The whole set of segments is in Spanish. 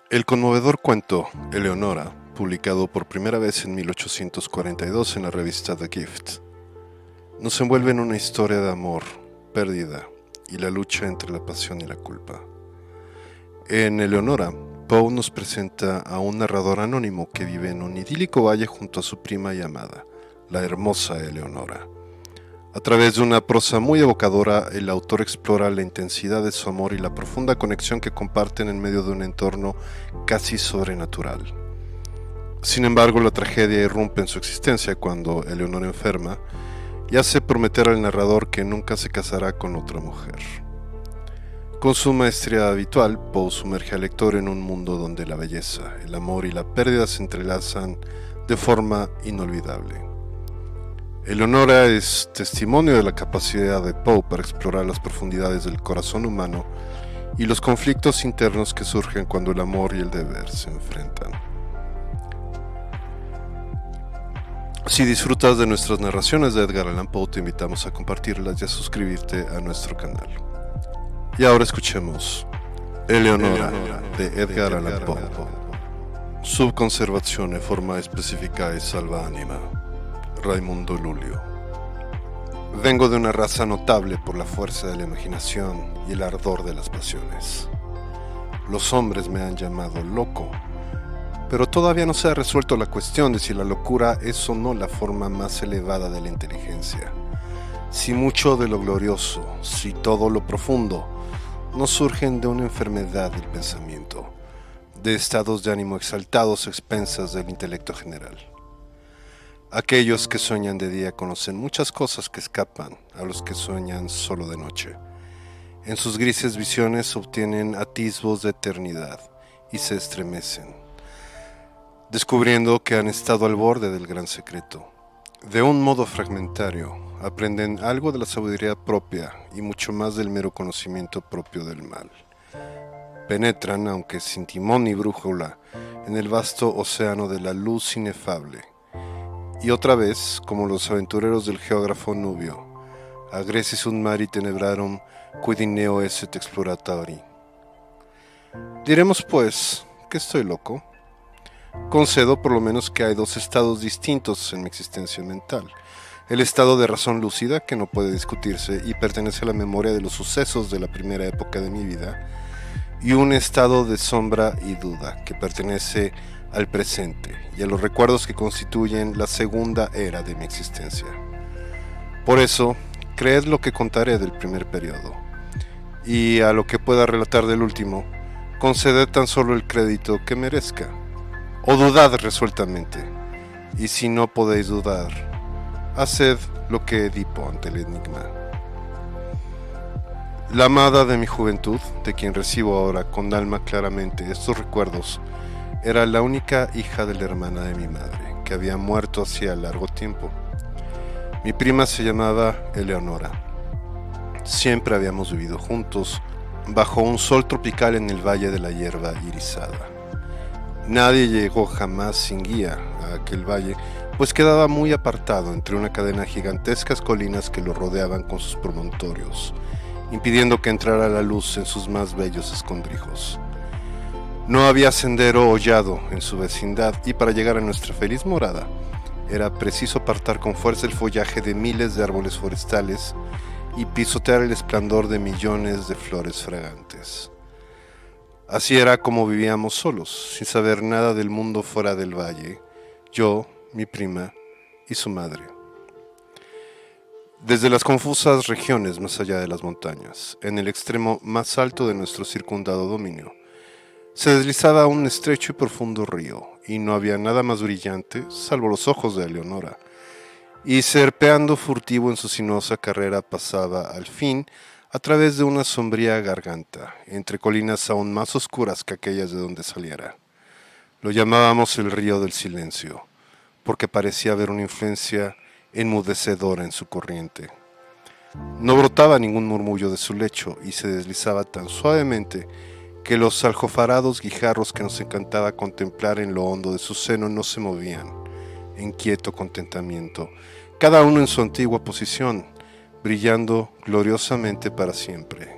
El conmovedor cuento Eleonora, publicado por primera vez en 1842 en la revista The Gift, nos envuelve en una historia de amor, pérdida y la lucha entre la pasión y la culpa. En Eleonora, Poe nos presenta a un narrador anónimo que vive en un idílico valle junto a su prima y amada, la hermosa Eleonora. A través de una prosa muy evocadora, el autor explora la intensidad de su amor y la profunda conexión que comparten en medio de un entorno casi sobrenatural. Sin embargo, la tragedia irrumpe en su existencia cuando Eleonora enferma y hace prometer al narrador que nunca se casará con otra mujer. Con su maestría habitual, Poe sumerge al lector en un mundo donde la belleza, el amor y la pérdida se entrelazan de forma inolvidable. Eleonora es testimonio de la capacidad de Poe para explorar las profundidades del corazón humano y los conflictos internos que surgen cuando el amor y el deber se enfrentan. Si disfrutas de nuestras narraciones de Edgar Allan Poe, te invitamos a compartirlas y a suscribirte a nuestro canal. Y ahora escuchemos Eleonora de Edgar Allan Poe. Subconservazione forma specificae salva anima. Raimundo Lulio. Vengo de una raza notable por la fuerza de la imaginación y el ardor de las pasiones. Los hombres me han llamado loco, pero todavía no se ha resuelto la cuestión de si la locura es o no la forma más elevada de la inteligencia. Si mucho de lo glorioso, si todo lo profundo, no surgen de una enfermedad del pensamiento, de estados de ánimo exaltados a expensas del intelecto general. Aquellos que sueñan de día conocen muchas cosas que escapan a los que sueñan solo de noche. En sus grises visiones obtienen atisbos de eternidad y se estremecen, descubriendo que han estado al borde del gran secreto. De un modo fragmentario, aprenden algo de la sabiduría propia y mucho más del mero conocimiento propio del mal. Penetran, aunque sin timón ni brújula, en el vasto océano de la luz inefable. Y otra vez, como los aventureros del geógrafo Nubio, agressi sunt mari tenebrarum quid in neo esset exploratori. Diremos pues que estoy loco. Concedo por lo menos que hay dos estados distintos en mi existencia mental. El estado de razón lúcida, que no puede discutirse y pertenece a la memoria de los sucesos de la primera época de mi vida, y un estado de sombra y duda, que pertenece al presente y a los recuerdos que constituyen la segunda era de mi existencia. Por eso, creed lo que contaré del primer periodo, y a lo que pueda relatar del último, conceded tan solo el crédito que merezca, o dudad resueltamente, y si no podéis dudar, haced lo que Edipo ante el enigma. La amada de mi juventud, de quien recibo ahora con alma claramente estos recuerdos, era la única hija de la hermana de mi madre, que había muerto hacía largo tiempo. Mi prima se llamaba Eleonora. Siempre habíamos vivido juntos, bajo un sol tropical en el valle de la hierba irisada. Nadie llegó jamás sin guía a aquel valle, pues quedaba muy apartado entre una cadena de gigantescas colinas que lo rodeaban con sus promontorios, impidiendo que entrara la luz en sus más bellos escondrijos. No había sendero hollado en su vecindad y para llegar a nuestra feliz morada era preciso apartar con fuerza el follaje de miles de árboles forestales y pisotear el esplendor de millones de flores fragantes. Así era como vivíamos solos, sin saber nada del mundo fuera del valle, yo, mi prima y su madre. Desde las confusas regiones más allá de las montañas, en el extremo más alto de nuestro circundado dominio, se deslizaba un estrecho y profundo río, y no había nada más brillante, salvo los ojos de Eleonora, y serpeando furtivo en su sinuosa carrera pasaba, al fin, a través de una sombría garganta, entre colinas aún más oscuras que aquellas de donde saliera. Lo llamábamos el río del silencio, porque parecía haber una influencia enmudecedora en su corriente. No brotaba ningún murmullo de su lecho, y se deslizaba tan suavemente que los aljofarados guijarros que nos encantaba contemplar en lo hondo de su seno no se movían, en quieto contentamiento, cada uno en su antigua posición, brillando gloriosamente para siempre.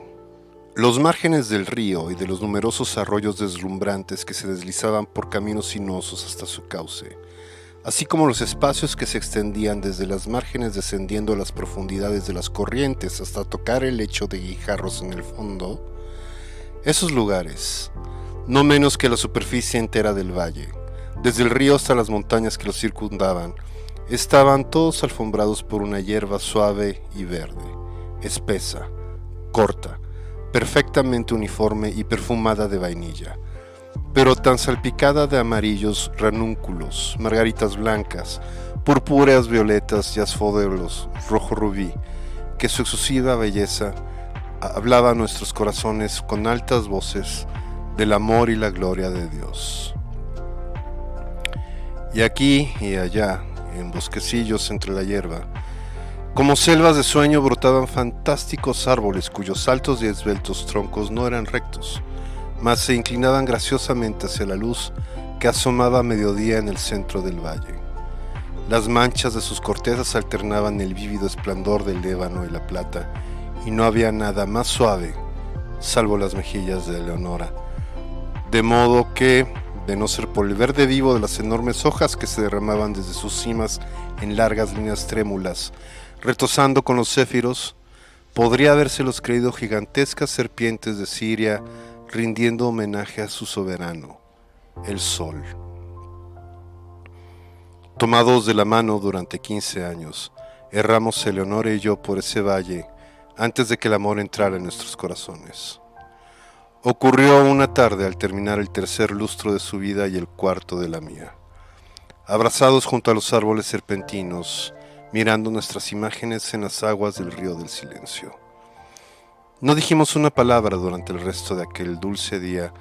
Los márgenes del río y de los numerosos arroyos deslumbrantes que se deslizaban por caminos sinuosos hasta su cauce, así como los espacios que se extendían desde las márgenes descendiendo a las profundidades de las corrientes hasta tocar el lecho de guijarros en el fondo, esos lugares, no menos que la superficie entera del valle, desde el río hasta las montañas que lo circundaban, estaban todos alfombrados por una hierba suave y verde, espesa, corta, perfectamente uniforme y perfumada de vainilla, pero tan salpicada de amarillos ranúnculos, margaritas blancas, purpúreas violetas y asfodelos rojo rubí, que su excesiva belleza hablaba a nuestros corazones con altas voces del amor y la gloria de Dios. Y aquí y allá, en bosquecillos entre la hierba, como selvas de sueño, brotaban fantásticos árboles cuyos altos y esbeltos troncos no eran rectos, mas se inclinaban graciosamente hacia la luz que asomaba a mediodía en el centro del valle. Las manchas de sus cortezas alternaban el vívido esplendor del ébano y la plata, y no había nada más suave, salvo las mejillas de Eleonora, de modo que, de no ser por el verde vivo de las enormes hojas que se derramaban desde sus cimas en largas líneas trémulas, retozando con los céfiros, podría habérselos creído gigantescas serpientes de Siria rindiendo homenaje a su soberano, el sol. Tomados de la mano durante 15 años, erramos Eleonora y yo por ese valle antes de que el amor entrara en nuestros corazones. Ocurrió una tarde al terminar el tercer lustro de su vida y el cuarto de la mía. Abrazados junto a los árboles serpentinos, mirando nuestras imágenes en las aguas del río del silencio. No dijimos una palabra durante el resto de aquel dulce día,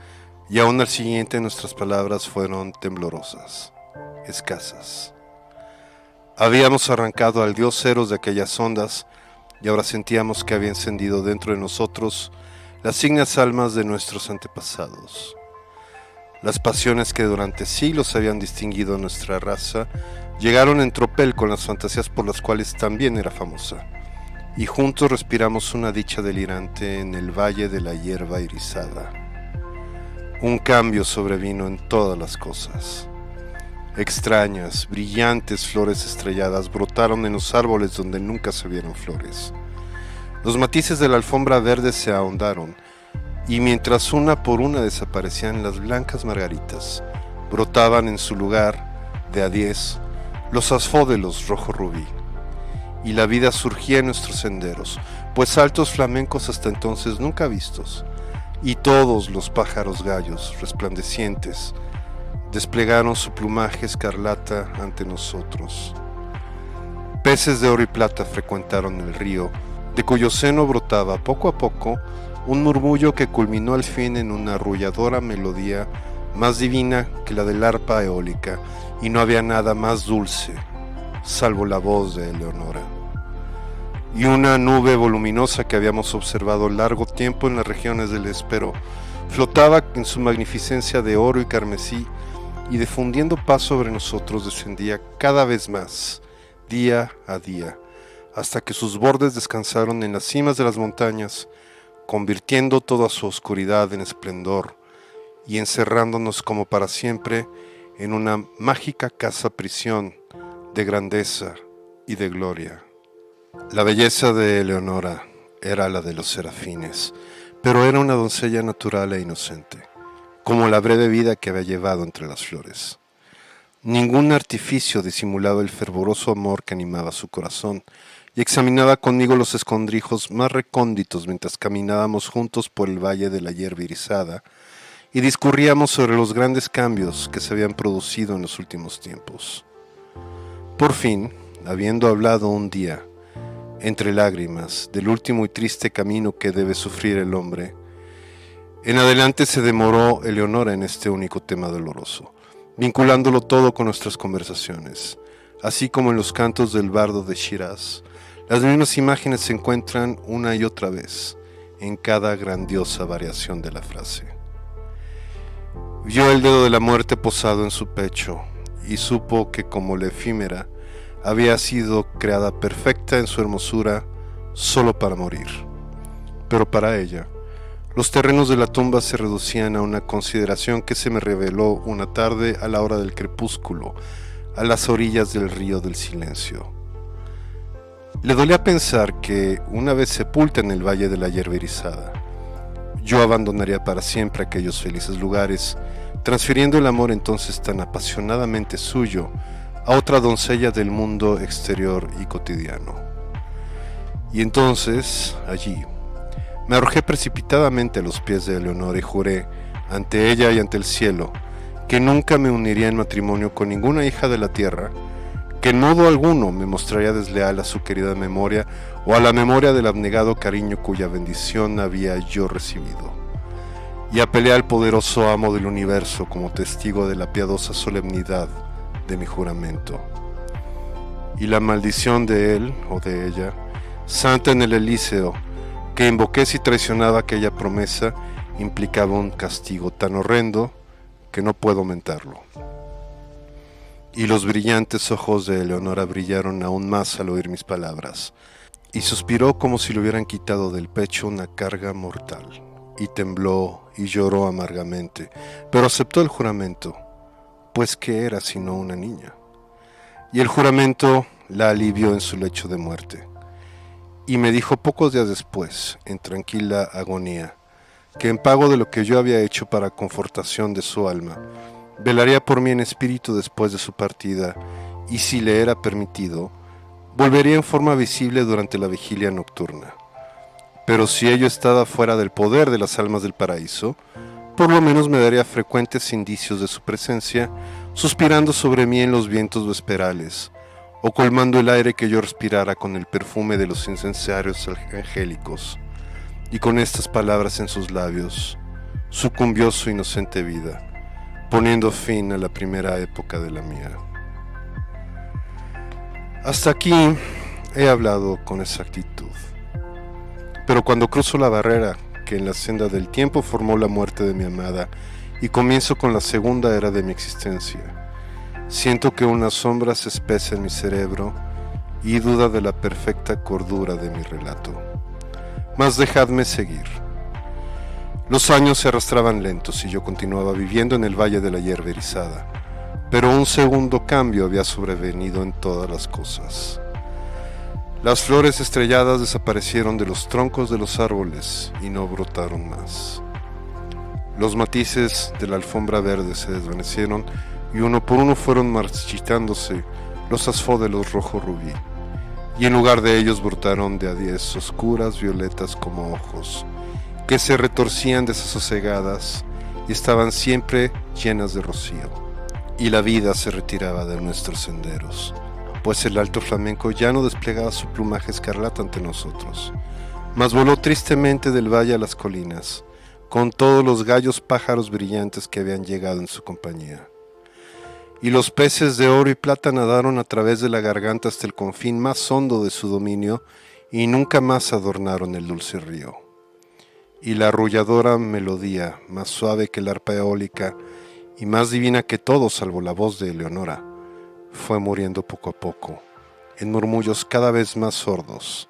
y aún al siguiente nuestras palabras fueron temblorosas, escasas. Habíamos arrancado al dios Eros de aquellas ondas, y ahora sentíamos que había encendido dentro de nosotros las ígneas almas de nuestros antepasados. Las pasiones que durante siglos habían distinguido a nuestra raza llegaron en tropel con las fantasías por las cuales también era famosa, y juntos respiramos una dicha delirante en el valle de la hierba irisada. Un cambio sobrevino en todas las cosas. Extrañas, brillantes flores estrelladas brotaron en los árboles donde nunca se vieron flores. Los matices de la alfombra verde se ahondaron, y mientras una por una desaparecían las blancas margaritas, brotaban en su lugar, de a 10, los asfódelos rojo rubí. Y la vida surgía en nuestros senderos, pues altos flamencos hasta entonces nunca vistos, y todos los pájaros gallos resplandecientes desplegaron su plumaje escarlata ante nosotros. Peces de oro y plata frecuentaron el río, de cuyo seno brotaba poco a poco un murmullo que culminó al fin en una arrulladora melodía más divina que la del arpa eólica, y no había nada más dulce, salvo la voz de Eleonora. Y una nube voluminosa que habíamos observado largo tiempo en las regiones del Espero flotaba en su magnificencia de oro y carmesí, y difundiendo paz sobre nosotros descendía cada vez más, día a día, hasta que sus bordes descansaron en las cimas de las montañas, convirtiendo toda su oscuridad en esplendor y encerrándonos como para siempre en una mágica casa prisión de grandeza y de gloria. La belleza de Eleonora era la de los serafines, pero era una doncella natural e inocente, como la breve vida que había llevado entre las flores. Ningún artificio disimulaba el fervoroso amor que animaba su corazón, y examinaba conmigo los escondrijos más recónditos mientras caminábamos juntos por el valle de la hierba irisada y discurríamos sobre los grandes cambios que se habían producido en los últimos tiempos. Por fin, habiendo hablado un día, entre lágrimas, del último y triste camino que debe sufrir el hombre, en adelante se demoró Eleonora en este único tema doloroso, vinculándolo todo con nuestras conversaciones, así como en los cantos del bardo de Shiraz. Las mismas imágenes se encuentran una y otra vez en cada grandiosa variación de la frase. Vio el dedo de la muerte posado en su pecho y supo que, como la efímera, había sido creada perfecta en su hermosura solo para morir. Pero para ella, Los terrenos de la tumba se reducían a una consideración que se me reveló una tarde a la hora del crepúsculo, a las orillas del río del silencio. Le dolía pensar que, una vez sepulta en el valle de la hierba erizada, yo abandonaría para siempre aquellos felices lugares, transfiriendo el amor entonces tan apasionadamente suyo a otra doncella del mundo exterior y cotidiano. Y entonces, allí, me arrojé precipitadamente a los pies de Eleonora y juré, ante ella y ante el cielo, que nunca me uniría en matrimonio con ninguna hija de la tierra, que en modo alguno me mostraría desleal a su querida memoria o a la memoria del abnegado cariño cuya bendición había yo recibido. Y apelé al poderoso amo del universo como testigo de la piadosa solemnidad de mi juramento. Y la maldición de él o de ella, santa en el Elíseo, que invoqué si traicionaba aquella promesa, implicaba un castigo tan horrendo que no puedo mentarlo. Y los brillantes ojos de Eleonora brillaron aún más al oír mis palabras, y suspiró como si le hubieran quitado del pecho una carga mortal, y tembló y lloró amargamente, pero aceptó el juramento, pues ¿qué era sino una niña? Y el juramento la alivió en su lecho de muerte. Y me dijo pocos días después, en tranquila agonía, que en pago de lo que yo había hecho para confortación de su alma, velaría por mí en espíritu después de su partida, y si le era permitido, volvería en forma visible durante la vigilia nocturna. Pero si ello estaba fuera del poder de las almas del paraíso, por lo menos me daría frecuentes indicios de su presencia, suspirando sobre mí en los vientos vesperales, o colmando el aire que yo respirara con el perfume de los incensarios angélicos, y con estas palabras en sus labios, sucumbió su inocente vida, poniendo fin a la primera época de la mía. Hasta aquí he hablado con exactitud, pero cuando cruzo la barrera que en la senda del tiempo formó la muerte de mi amada y comienzo con la segunda era de mi existencia, siento que una sombra se espesa en mi cerebro y duda de la perfecta cordura de mi relato. Mas dejadme seguir. Los años se arrastraban lentos y yo continuaba viviendo en el valle de la hierba erizada, pero un segundo cambio había sobrevenido en todas las cosas. Las flores estrelladas desaparecieron de los troncos de los árboles y no brotaron más. Los matices de la alfombra verde se desvanecieron y uno por uno fueron marchitándose los asfódelos rojo rubí, y en lugar de ellos brotaron de a 10 oscuras violetas como ojos, que se retorcían desasosegadas y estaban siempre llenas de rocío, y la vida se retiraba de nuestros senderos, pues el alto flamenco ya no desplegaba su plumaje escarlata ante nosotros, mas voló tristemente del valle a las colinas, con todos los gallos pájaros brillantes que habían llegado en su compañía. Y los peces de oro y plata nadaron a través de la garganta hasta el confín más hondo de su dominio y nunca más adornaron el dulce río. Y la arrulladora melodía, más suave que el arpa eólica y más divina que todo salvo la voz de Eleonora, fue muriendo poco a poco, en murmullos cada vez más sordos,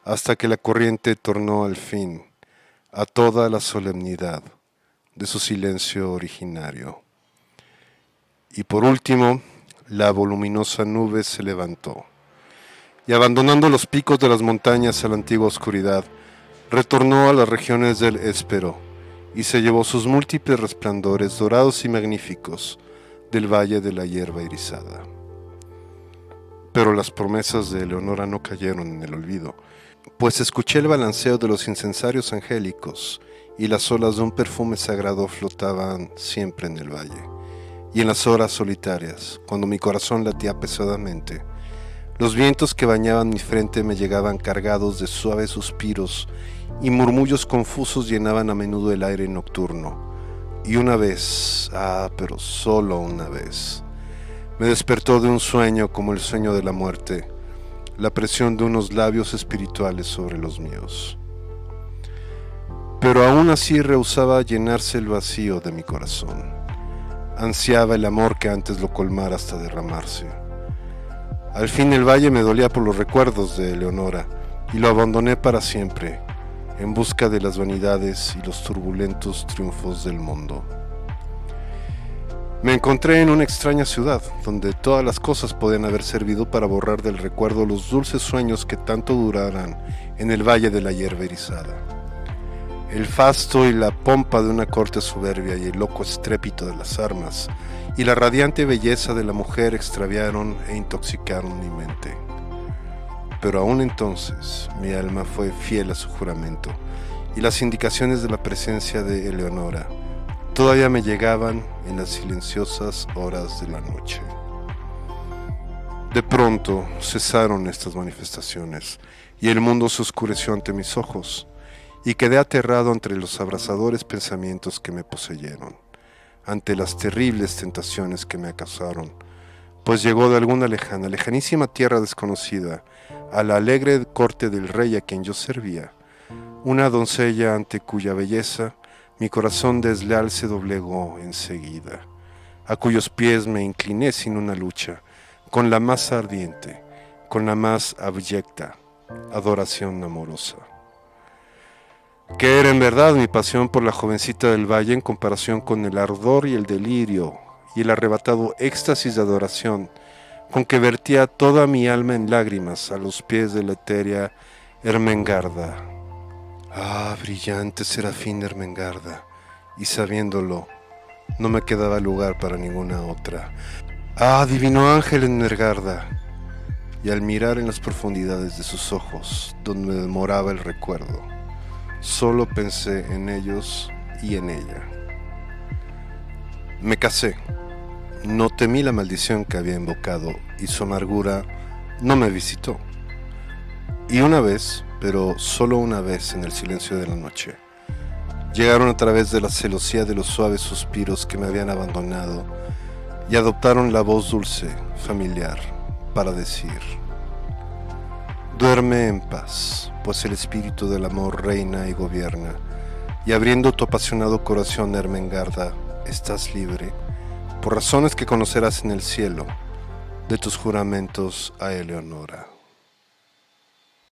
hasta que la corriente tornó al fin a toda la solemnidad de su silencio originario. Y por último, la voluminosa nube se levantó, y abandonando los picos de las montañas a la antigua oscuridad, retornó a las regiones del Éspero, y se llevó sus múltiples resplandores dorados y magníficos del valle de la hierba erizada. Pero las promesas de Eleonora no cayeron en el olvido, pues escuché el balanceo de los incensarios angélicos, y las olas de un perfume sagrado flotaban siempre en el valle. Y en las horas solitarias, cuando mi corazón latía pesadamente, los vientos que bañaban mi frente me llegaban cargados de suaves suspiros y murmullos confusos llenaban a menudo el aire nocturno. Y una vez, pero solo una vez, me despertó de un sueño como el sueño de la muerte, la presión de unos labios espirituales sobre los míos. Pero aún así rehusaba llenarse el vacío de mi corazón. Ansiaba el amor que antes lo colmara hasta derramarse. Al fin el valle me dolía por los recuerdos de Eleonora y lo abandoné para siempre, en busca de las vanidades y los turbulentos triunfos del mundo. Me encontré en una extraña ciudad, donde todas las cosas podían haber servido para borrar del recuerdo los dulces sueños que tanto duraran en el valle de la hierba erizada. El fasto y la pompa de una corte soberbia y el loco estrépito de las armas y la radiante belleza de la mujer extraviaron e intoxicaron mi mente. Pero aún entonces mi alma fue fiel a su juramento y las indicaciones de la presencia de Eleonora todavía me llegaban en las silenciosas horas de la noche. De pronto cesaron estas manifestaciones y el mundo se oscureció ante mis ojos y quedé aterrado entre los abrasadores pensamientos que me poseyeron, ante las terribles tentaciones que me acasaron, pues llegó de alguna lejanísima tierra desconocida, a la alegre corte del rey a quien yo servía, una doncella ante cuya belleza mi corazón desleal se doblegó enseguida, a cuyos pies me incliné sin una lucha, con la más ardiente, con la más abyecta adoración amorosa. ¿Qué era en verdad mi pasión por la jovencita del valle en comparación con el ardor y el delirio y el arrebatado éxtasis de adoración con que vertía toda mi alma en lágrimas a los pies de la etérea Ermengarda? Ah, brillante serafín Ermengarda, y sabiéndolo, no me quedaba lugar para ninguna otra. Ah, divino ángel Ermengarda, y al mirar en las profundidades de sus ojos, donde me demoraba el recuerdo, solo pensé en ellos y en ella. Me casé, no temí la maldición que había invocado, y su amargura no me visitó. Y una vez, pero solo una vez en el silencio de la noche, llegaron a través de la celosía de los suaves suspiros que me habían abandonado y adoptaron la voz dulce, familiar, para decir: duerme en paz, pues el espíritu del amor reina y gobierna, y abriendo tu apasionado corazón, Ermengarda, estás libre, por razones que conocerás en el cielo, de tus juramentos a Eleonora.